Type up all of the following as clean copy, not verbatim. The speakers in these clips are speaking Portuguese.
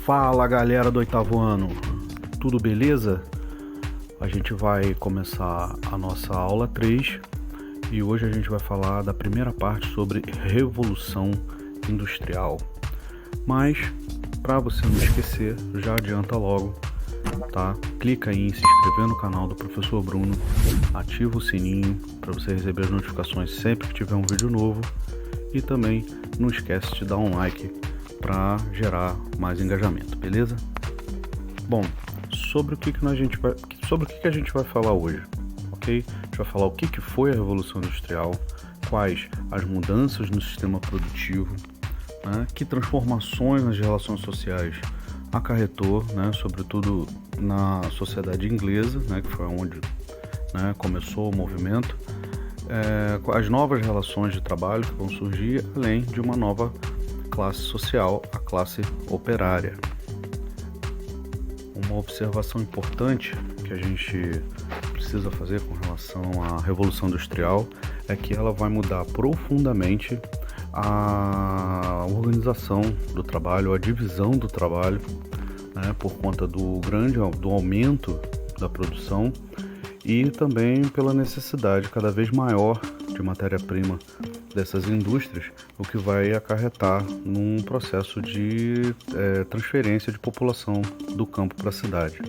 Fala galera do oitavo ano, tudo beleza? A gente vai começar a nossa aula 3 e hoje a gente vai falar da primeira parte sobre Revolução Industrial. Mas, para você não esquecer, já adianta logo, tá? Clica aí em se inscrever no canal do Professor Bruno, ativa o sininho para você receber as notificações sempre que tiver um vídeo novo e também não esquece de dar um like para gerar mais engajamento, beleza? Bom, sobre o que a gente vai falar hoje, ok? A gente vai falar o que foi a Revolução Industrial, quais as mudanças no sistema produtivo, né? Que transformações nas relações sociais acarretou, né? Sobretudo na sociedade inglesa, né? Que foi onde, né, começou o movimento, as novas relações de trabalho que vão surgir, além de uma nova classe social, a classe operária. Uma observação importante que a gente precisa fazer com relação à Revolução Industrial é que ela vai mudar profundamente a organização do trabalho, a divisão do trabalho, né, por conta do aumento da produção e também pela necessidade cada vez maior de matéria-prima dessas indústrias, o que vai acarretar num processo de transferência de população do campo para a cidade.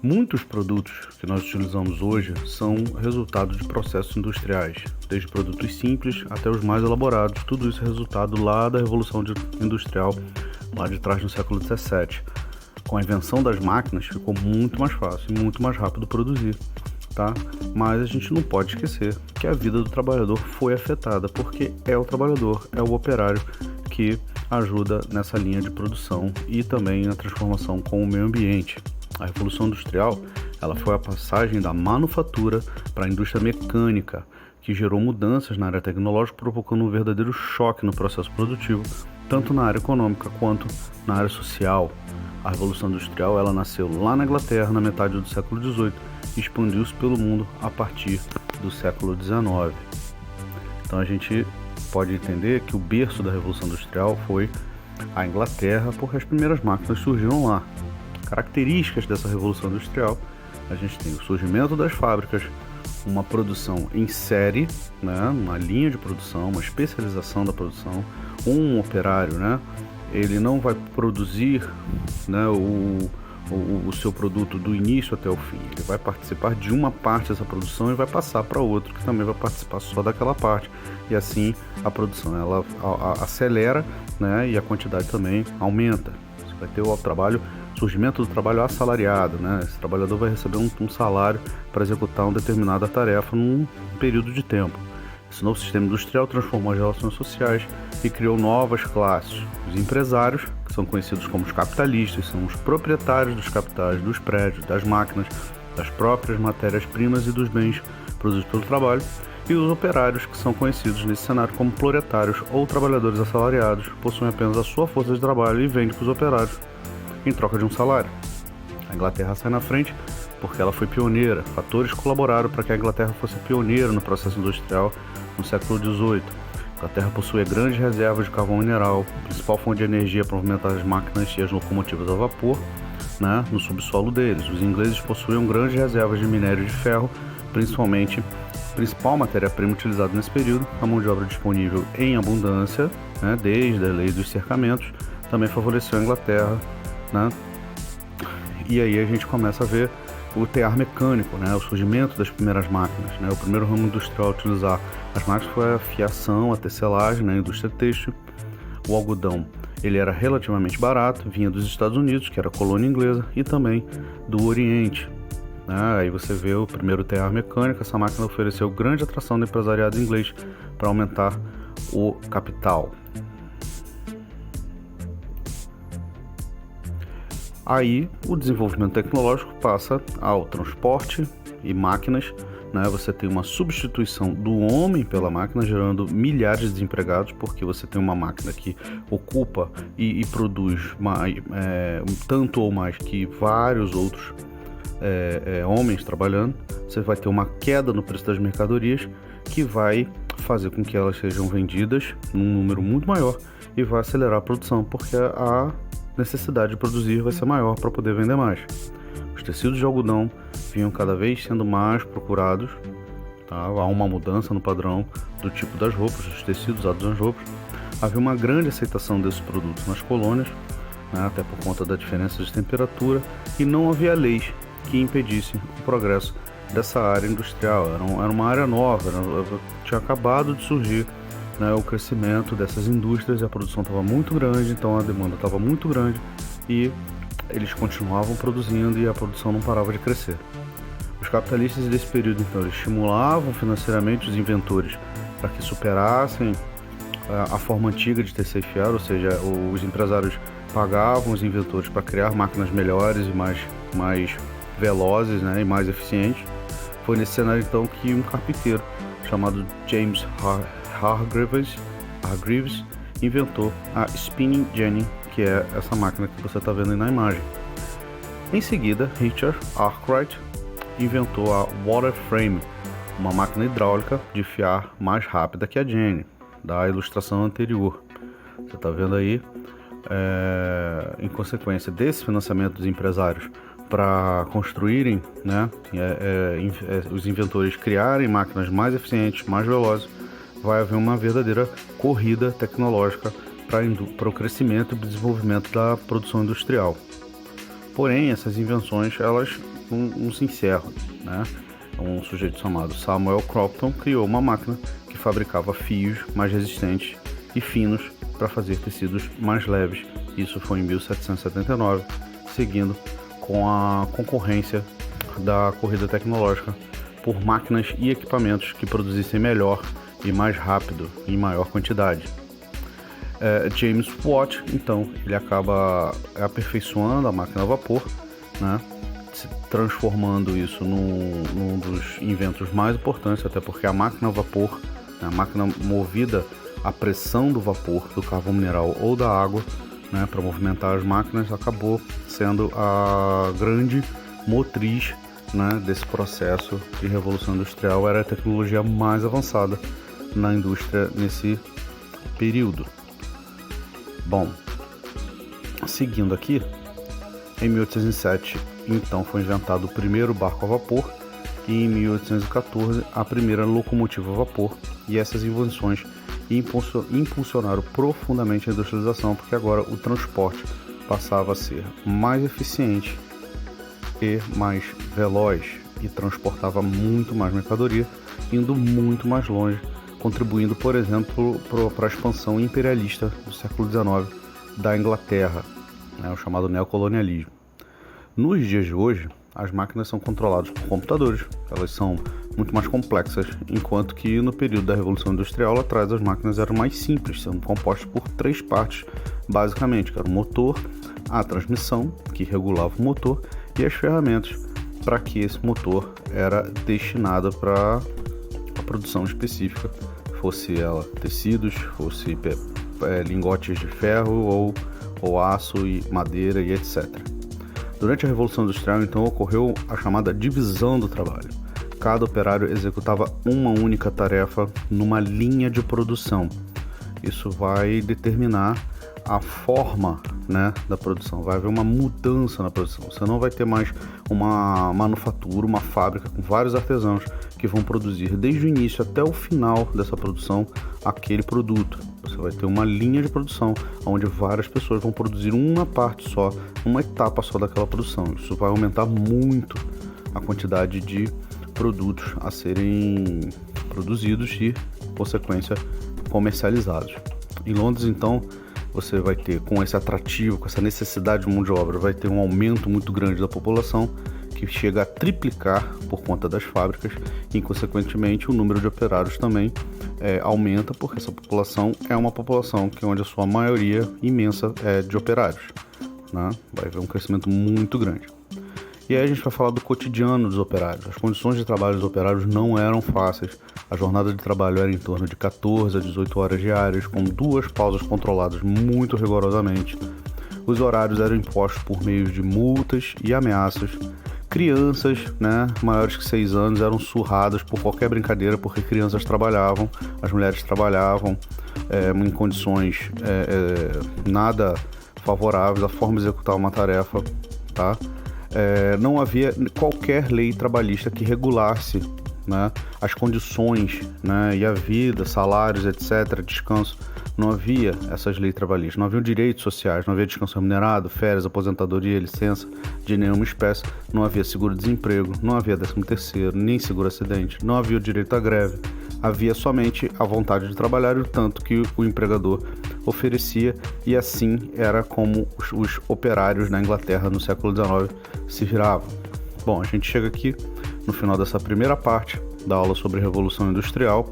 Muitos produtos que nós utilizamos hoje são resultado de processos industriais, desde produtos simples até os mais elaborados, tudo isso é resultado lá da Revolução Industrial, lá de trás no século XVII. Com a invenção das máquinas ficou muito mais fácil e muito mais rápido produzir. Tá? Mas a gente não pode esquecer que a vida do trabalhador foi afetada, porque é o trabalhador, é o operário que ajuda nessa linha de produção e também na transformação com o meio ambiente. A Revolução Industrial, ela foi a passagem da manufatura para a indústria mecânica, que gerou mudanças na área tecnológica, provocando um verdadeiro choque no processo produtivo, tanto na área econômica quanto na área social. A Revolução Industrial, ela nasceu lá na Inglaterra, na metade do século XVIII, e expandiu-se pelo mundo a partir do século XIX. Então a gente pode entender que o berço da Revolução Industrial foi a Inglaterra, porque as primeiras máquinas surgiram lá. Características dessa Revolução Industrial: a gente tem o surgimento das fábricas, uma produção em série, né, uma linha de produção, uma especialização da produção, um operário, né, ele não vai produzir, né, o seu produto do início até o fim. Ele vai participar de uma parte dessa produção e vai passar para outro que também vai participar só daquela parte. E assim a produção ela acelera, né, e a quantidade também aumenta. Você vai ter o surgimento do trabalho assalariado, né? Esse trabalhador vai receber um salário para executar uma determinada tarefa num período de tempo. Esse novo sistema industrial transformou as relações sociais e criou novas classes. Os empresários, que são conhecidos como os capitalistas, são os proprietários dos capitais, dos prédios, das máquinas, das próprias matérias-primas e dos bens produzidos pelo trabalho, e os operários, que são conhecidos nesse cenário como proletários ou trabalhadores assalariados, possuem apenas a sua força de trabalho e vendem para os operários em troca de um salário. A Inglaterra sai na frente porque ela foi pioneira. Fatores colaboraram para que a Inglaterra fosse pioneira no processo industrial no século XVIII. A Inglaterra possuía grandes reservas de carvão mineral, principal fonte de energia para movimentar as máquinas e as locomotivas a vapor, né, no subsolo deles. Os ingleses possuíam grandes reservas de minério de ferro, principal matéria-prima utilizada nesse período. A mão de obra disponível em abundância, né, desde a lei dos cercamentos, também favoreceu a Inglaterra, né? E aí a gente começa a ver o tear mecânico, né? O surgimento das primeiras máquinas, né? O primeiro ramo industrial a utilizar as máquinas foi a fiação, a tecelagem, né? A indústria têxtil. O algodão, ele era relativamente barato, vinha dos Estados Unidos, que era colônia inglesa, e também do Oriente, né? Aí você vê o primeiro tear mecânico. Essa máquina ofereceu grande atração do empresariado inglês para aumentar o capital. Aí o desenvolvimento tecnológico passa ao transporte e máquinas, né? Você tem uma substituição do homem pela máquina, gerando milhares de desempregados, porque você tem uma máquina que ocupa e produz tanto ou mais que vários outros homens trabalhando. Você vai ter uma queda no preço das mercadorias, que vai fazer com que elas sejam vendidas num número muito maior e vai acelerar a produção, porque necessidade de produzir vai ser maior para poder vender mais. Os tecidos de algodão vinham cada vez sendo mais procurados, tá? Há uma mudança no padrão do tipo das roupas, dos tecidos usados nas roupas. Havia uma grande aceitação desses produtos nas colônias, né? Até por conta da diferença de temperatura, e não havia leis que impedissem o progresso dessa área industrial. Era uma área nova, tinha acabado de surgir, né, o crescimento dessas indústrias, e a produção estava muito grande, então a demanda estava muito grande e eles continuavam produzindo e a produção não parava de crescer. Os capitalistas desse período, então, eles estimulavam financeiramente os inventores para que superassem a forma antiga de tecer e fiar, ou seja, os empresários pagavam os inventores para criar máquinas melhores e mais velozes, né, e mais eficientes. Foi nesse cenário então que um carpinteiro chamado James Hargreaves inventou a Spinning Jenny, que é essa máquina que você está vendo aí na imagem. Em seguida, Richard Arkwright inventou a Water Frame, uma máquina hidráulica de fiar mais rápida que a Jenny, da ilustração anterior. Você está vendo aí, em consequência desse financiamento dos empresários para construírem, né, os inventores criarem máquinas mais eficientes, mais velozes, vai haver uma verdadeira corrida tecnológica para o crescimento e desenvolvimento da produção industrial. Porém, essas invenções elas não se encerram, né? Um sujeito chamado Samuel Crompton criou uma máquina que fabricava fios mais resistentes e finos para fazer tecidos mais leves. Isso foi em 1779, seguindo com a concorrência da corrida tecnológica por máquinas e equipamentos que produzissem melhor e mais rápido em maior quantidade. James Watt, então, ele acaba aperfeiçoando a máquina a vapor, né, transformando isso num dos inventos mais importantes, até porque a máquina a vapor, a máquina movida à pressão do vapor, do carvão mineral ou da água, né, para movimentar as máquinas, acabou sendo a grande motriz, né, desse processo de revolução industrial. Era a tecnologia mais avançada na indústria nesse período. Bom, seguindo aqui, em 1807, então, foi inventado o primeiro barco a vapor e em 1814 a primeira locomotiva a vapor, e essas invenções impulsionaram profundamente a industrialização, porque agora o transporte passava a ser mais eficiente e mais veloz e transportava muito mais mercadoria, indo muito mais longe, contribuindo, por exemplo, para a expansão imperialista do século XIX da Inglaterra, né, o chamado neocolonialismo. Nos dias de hoje, as máquinas são controladas por computadores, elas são muito mais complexas, enquanto que no período da Revolução Industrial, lá atrás, as máquinas eram mais simples, sendo compostas por 3 partes, basicamente, que era o motor, a transmissão, que regulava o motor, e as ferramentas para que esse motor era destinado para a produção específica, fosse ela tecidos, fosse lingotes de ferro ou aço e madeira e etc. Durante a Revolução Industrial, então, ocorreu a chamada divisão do trabalho. Cada operário executava uma única tarefa numa linha de produção. Isso vai determinar a forma, né, da produção. Vai haver uma mudança na produção. Você não vai ter mais uma manufatura, uma fábrica com vários artesãos que vão produzir desde o início até o final dessa produção aquele produto. Você vai ter uma linha de produção onde várias pessoas vão produzir uma parte só, uma etapa só daquela produção. Isso vai aumentar muito a quantidade de produtos a serem produzidos e, por consequência, comercializados. Em Londres, então, você vai ter, com esse atrativo, com essa necessidade de mão de obra, vai ter um aumento muito grande da população, que chega a triplicar por conta das fábricas, e, consequentemente, o número de operários também aumenta, porque essa população é uma população onde a sua maioria imensa é de operários, né? Vai haver um crescimento muito grande. E aí a gente vai falar do cotidiano dos operários. As condições de trabalho dos operários não eram fáceis. A jornada de trabalho era em torno de 14 a 18 horas diárias, com 2 pausas controladas muito rigorosamente. Os horários eram impostos por meio de multas e ameaças. Crianças, né, maiores que 6 anos eram surradas por qualquer brincadeira, porque crianças trabalhavam, as mulheres trabalhavam em condições nada favoráveis à forma de executar uma tarefa, tá? Não havia qualquer lei trabalhista que regulasse, né, as condições, né, e a vida, salários, etc., descanso. Não havia essas leis trabalhistas, não havia direitos sociais, não havia descanso remunerado, férias, aposentadoria, licença de nenhuma espécie, não havia seguro-desemprego, não havia 13º, nem seguro-acidente, não havia o direito à greve, havia somente a vontade de trabalhar e o tanto que o empregador oferecia, e assim era como os operários na Inglaterra no século XIX se viravam. Bom, a gente chega aqui no final dessa primeira parte da aula sobre Revolução Industrial,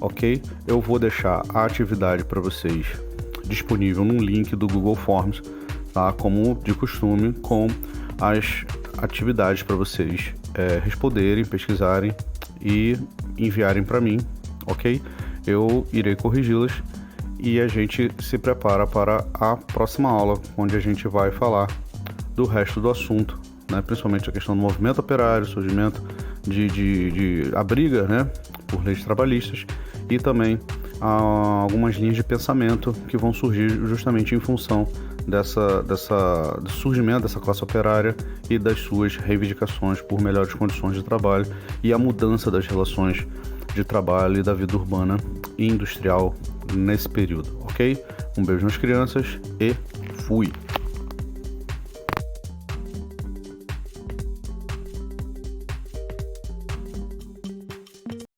ok? Eu vou deixar a atividade para vocês disponível num link do Google Forms, tá? Como de costume, com as atividades para vocês responderem, pesquisarem e enviarem para mim, ok? Eu irei corrigi-las e a gente se prepara para a próxima aula, onde a gente vai falar do resto do assunto, né? Principalmente a questão do movimento operário, surgimento de a briga, né, por leis trabalhistas, e também algumas linhas de pensamento que vão surgir justamente em função do surgimento dessa classe operária e das suas reivindicações por melhores condições de trabalho e a mudança das relações de trabalho e da vida urbana e industrial nesse período, ok? Um beijo nas crianças e fui!